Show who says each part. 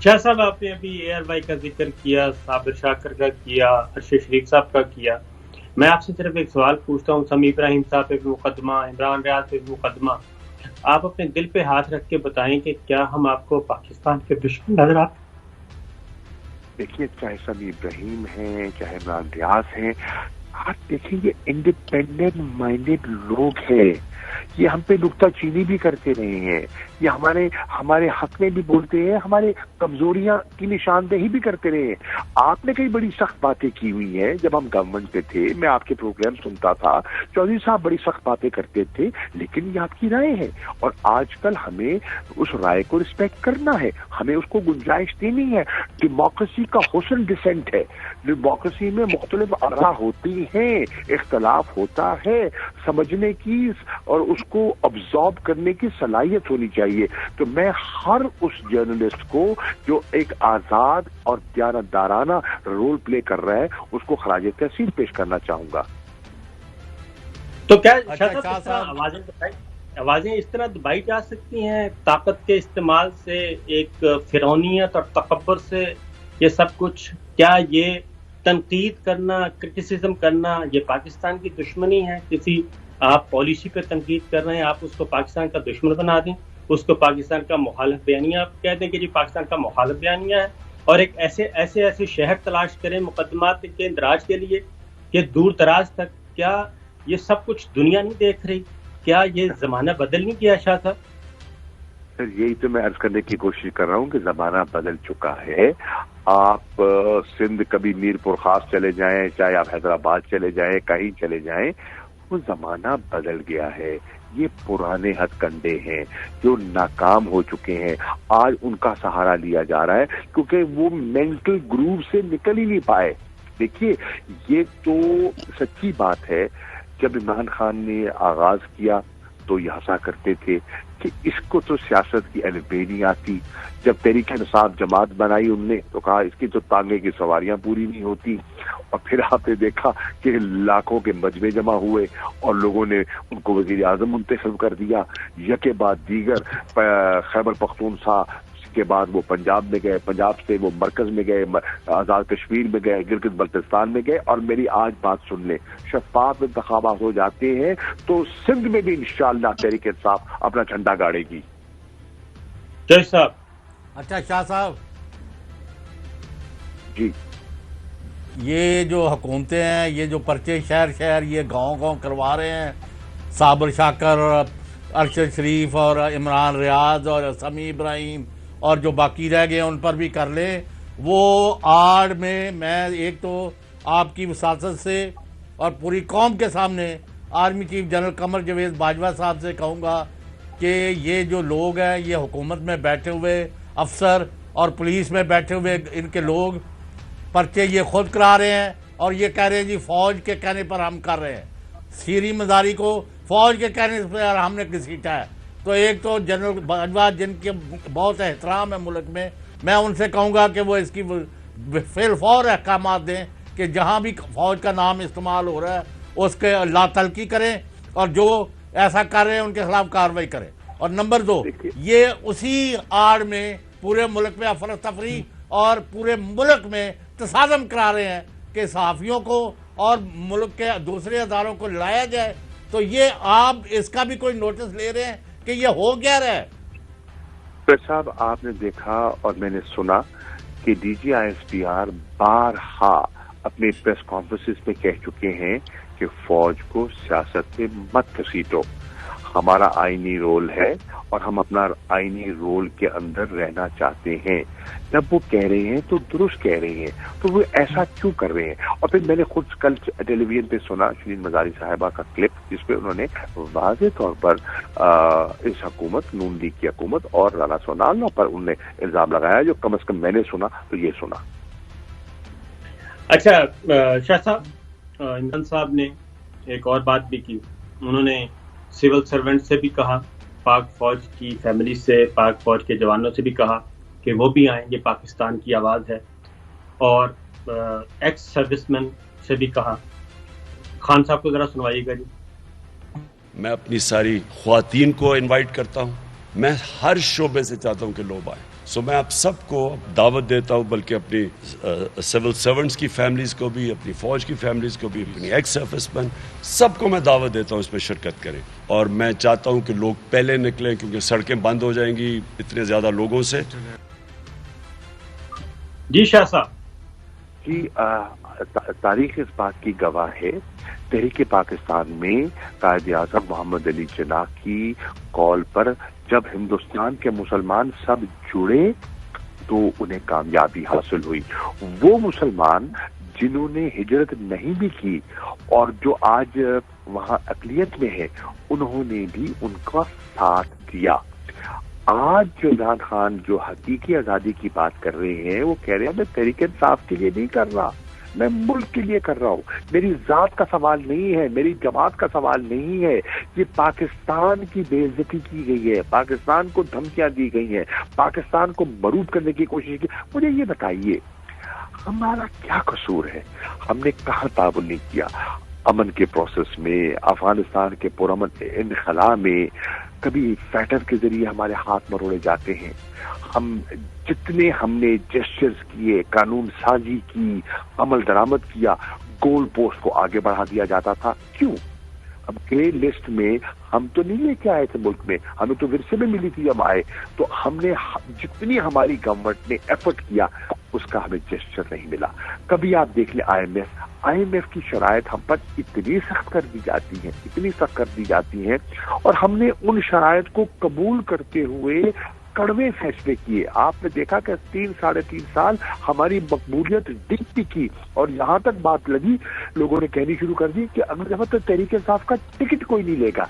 Speaker 1: شاہ صاحب آپ نے ابھی اے آر وائی کا ذکر کیا، صابر شاکر کا کیا، ارشد شریف صاحب کا کیا. میں آپ سے صرف ایک سوال پوچھتا ہوں. سمیع ابراہیم صاحب پہ بھی مقدمہ، عمران ریاض پہ بھی مقدمہ. آپ اپنے دل پہ ہاتھ رکھ کے بتائیں کہ کیا ہم آپ کو پاکستان کے دشمن نظر آتے؟
Speaker 2: دیکھیے، چاہے سمیع ابراہیم ہیں، چاہے عمران ریاض ہیں، آپ دیکھیں یہ انڈیپینڈنٹ مائنڈیڈ لوگ ہیں. یہ ہم پہ نکتہ چینی بھی کرتے رہے ہیں، یہ ہمارے حق میں بھی بولتے ہیں، ہمارے کمزوریاں کی نشاندہی بھی کرتے رہے ہیں. آپ نے کئی بڑی سخت باتیں کی ہوئی ہیں. جب ہم گورنمنٹ پہ تھے، میں آپ کے پروگرام سنتا تھا، چودھری صاحب بڑی سخت باتیں کرتے تھے، لیکن یہ آپ کی رائے ہے اور آج کل ہمیں اس رائے کو رسپیکٹ کرنا ہے، ہمیں اس کو گنجائش دینی ہے. ڈیموکریسی کا حسن ڈسینٹ ہے. ڈیموکریسی میں مختلف آراء ہوتی ہیں، اختلاف ہوتا ہے، سمجھنے کی اور اس کو ابزارب کرنے کی صلاحیت ہونی چاہیے. تو میں ہر اس جرنلسٹ کو جو ایک آزاد اور دیانتدارانہ رول پلے کر رہا ہے اس کو خراج تحسین پیش کرنا چاہوں گا.
Speaker 1: تو کیا شاہ صاحب آوازیں اس طرح دبائی جا سکتی ہیں طاقت کے استعمال سے، ایک فرعونیت اور تکبر سے؟ یہ سب کچھ کیا یہ تنقید کرنا، کرٹیسزم کرنا، یہ پاکستان کی دشمنی ہے؟ کسی آپ پالیسی پہ تنقید کر رہے ہیں، آپ اس کو پاکستان کا دشمن بنا دیں، اس کو پاکستان کا مخالف بیانیہ آپ کہہ دیں کہ جی پاکستان کا مخالف بیانیہ ہے، اور ایک ایسے شہر تلاش کریں مقدمات کے اندراج کے لیے کہ دور دراز تک. کیا یہ سب کچھ دنیا نہیں دیکھ رہی؟ کیا یہ زمانہ بدل نہیں گیا شاہ صاحب؟
Speaker 2: سر یہی تو میں عرض کرنے کی کوشش کر رہا ہوں کہ زمانہ بدل چکا ہے. آپ سندھ کبھی میر پور خاص چلے جائیں، چاہے آپ حیدرآباد چلے جائیں، کہیں چلے جائیں، وہ زمانہ بدل گیا ہے. یہ پرانے ہتھ کنڈے ہیں جو ناکام ہو چکے ہیں، آج ان کا سہارا لیا جا رہا ہے کیونکہ وہ مینٹل گروو سے نکل ہی نہیں پائے. دیکھیے، یہ تو سچی بات ہے. جب عمران خان نے آغاز کیا تو یہ ہنسا کرتے تھے کہ اس کو تو سیاست کی البے نہیں آتی. جب تحریک انصاف جماعت بنائی ان نے تو کہا اس کی تو تانگے کی سواریاں پوری نہیں ہوتی. اور پھر آپ نے دیکھا کہ لاکھوں کے مجمع جمع ہوئے اور لوگوں نے ان کو وزیر اعظم منتخب کر دیا. یکے بعد دیگر خیبر پختونخوا کے بعد وہ پنجاب میں گئے، پنجاب سے وہ مرکز میں گئے، آزاد کشمیر میں گئے، گلگت بلتستان میں گئے. اور میری آج بات سن لیں، شفاف انتخابات ہو جاتے ہیں تو سندھ میں بھی انشاءاللہ تحریک انصاف اپنا جھنڈا گاڑے گی.
Speaker 1: جی صاحب.
Speaker 3: اچھا شاہ صاحب
Speaker 2: جی،
Speaker 3: یہ جو حکومتیں ہیں، یہ جو پرچے شہر یہ گاؤں کروا رہے ہیں، صابر شاکر، ارشد شریف اور عمران ریاض اور سمیع ابراہیم اور جو باقی رہ گئے ان پر بھی کر لیں. وہ آڑ میں ایک تو آپ کی وساطت سے اور پوری قوم کے سامنے army chief general Qamar Javed Bajwa صاحب سے کہوں گا کہ یہ جو لوگ ہیں، یہ حکومت میں بیٹھے ہوئے افسر اور پولیس میں بیٹھے ہوئے ان کے لوگ پرچے یہ خود کرا رہے ہیں اور یہ کہہ رہے ہیں جی فوج کے کہنے پر ہم کر رہے ہیں. سیری مزاری کو فوج کے کہنے پر ہم نے گھسیٹا ہے. تو ایک تو جنرل باجوہ جن کے بہت احترام ہے ملک میں ان سے کہوں گا کہ وہ اس کی فی الفور احکامات دیں کہ جہاں بھی فوج کا نام استعمال ہو رہا ہے اس کے لا تلقی کریں اور جو ایسا کر رہے ہیں ان کے خلاف کارروائی کریں. اور نمبر 2، یہ اسی آڑ میں پورے ملک میں افراتفری اور پورے ملک میں تصادم کرا رہے ہیں کہ صحافیوں کو اور ملک کے دوسرے اداروں کو لایا جائے. تو یہ آپ اس کا بھی کوئی نوٹس لے رہے ہیں کہ یہ ہو کیا رہا ہے؟
Speaker 2: صاحب آپ نے دیکھا اور میں نے سنا کہ D G I S P R بارہا اپنے پریس کانفرنسز میں کہہ چکے ہیں کہ فوج کو سیاست میں مت گھسیٹو. ہمارا آئینی رول ہے اور ہم اپنا آئینی رول کے اندر رہنا چاہتے ہیں. جب وہ کہہ رہے ہیں تو درست کہہ رہے ہیں، تو وہ ایسا کیوں کر رہے ہیں؟ اور پھر میں نے خود کل ٹیلی ویژن پہ سنا شرین مزاری صاحبہ کا کلپ جس پہ انہوں نے واضح طور پر اس حکومت، نون لیگ کی حکومت اور رانا سونال پر انہوں نے الزام لگایا، جو کم از کم میں نے سنا تو یہ سنا.
Speaker 1: اچھا شاہ صاحب، عمران صاحب نے ایک اور بات بھی کی. انہوں نے سول سرونٹ سے بھی کہا، پاک فوج کی فیملی سے، پاک فوج کے جوانوں سے بھی کہا کہ وہ بھی آئیں، یہ پاکستان کی آواز ہے. اور ایکس سروس مین سے بھی کہا. خان صاحب کو ذرا سنوائیے گا جی.
Speaker 4: میں اپنی ساری خواتین کو انوائٹ کرتا ہوں، میں ہر شعبے سے چاہتا ہوں کہ لوگ آئیں. سو میں آپ سب کو دعوت دیتا ہوں، بلکہ اپنی سول سرونٹس کی فیملیز کو بھی، اپنی فوج کی فیملیز کو بھی، اپنی ایکس سروس مین سب کو میں دعوت دیتا ہوں اس میں شرکت کریں. اور میں چاہتا ہوں کہ لوگ پہلے نکلیں، کیونکہ سڑکیں بند ہو جائیں گی اتنے زیادہ لوگوں سے.
Speaker 1: جی شاہ صاحب.
Speaker 2: جی تاریخ اس بات کی گواہ ہے. تحریک پاکستان میں قائد اعظم محمد علی جناح کی کال پر جب ہندوستان کے مسلمان سب جڑے تو انہیں کامیابی حاصل ہوئی. وہ مسلمان جنہوں نے ہجرت نہیں بھی کی اور جو آج وہاں اقلیت میں ہے، انہوں نے بھی ان کا ساتھ دیا. آج جو عمران خان جو حقیقی آزادی کی بات کر رہے ہیں، وہ کہہ رہے ہیں میں تحریک انصاف کے لیے نہیں کر رہا، میں ملک کے لیے کر رہا ہوں. میری ذات کا سوال نہیں ہے، میری جماعت کا سوال نہیں ہے. یہ پاکستان کی بے عزتی کی گئی ہے، پاکستان کو دھمکیاں دی گئی ہیں، پاکستان کو مرود کرنے کی کوشش کی. مجھے یہ بتائیے ہمارا کیا قصور ہے؟ ہم نے کہاں تعاون نہیں کیا؟ امن کے پروسیس میں، افغانستان کے پرامن انخلا میں کبھی فیٹر کے ذریعے ہمارے ہاتھ مروڑے جاتے ہیں. ہم نے جسچرز کیے، قانون سازی کی، عمل درآمد کیا، گول پوسٹ کو آگے بڑھا دیا جاتا تھا. کیوں؟ اب گرے لسٹ میں ہم تو نہیں لے کے آئے تھے ملک میں، ہمیں تو ورثے میں ملی تھی جب آئے. تو ہم نے جتنی ہماری گورنمنٹ نے ایفرٹ کیا اس کا ہمیں جسچر نہیں ملا. کبھی آپ دیکھ لیں آئی ایم ایف کی شرائط ہم پر اتنی سخت کر دی جاتی ہیں اور ہم نے ان شرائط کو قبول کرتے ہوئے کڑوے فیصلے کیے. آپ نے دیکھا کہ 3-3.5 سال ہماری مقبولیت ڈگتی کی اور یہاں تک بات لگی، لوگوں نے کہنی شروع کر دی کہ اگلی دفعہ تو تحریک انصاف کا ٹکٹ کوئی نہیں لے گا.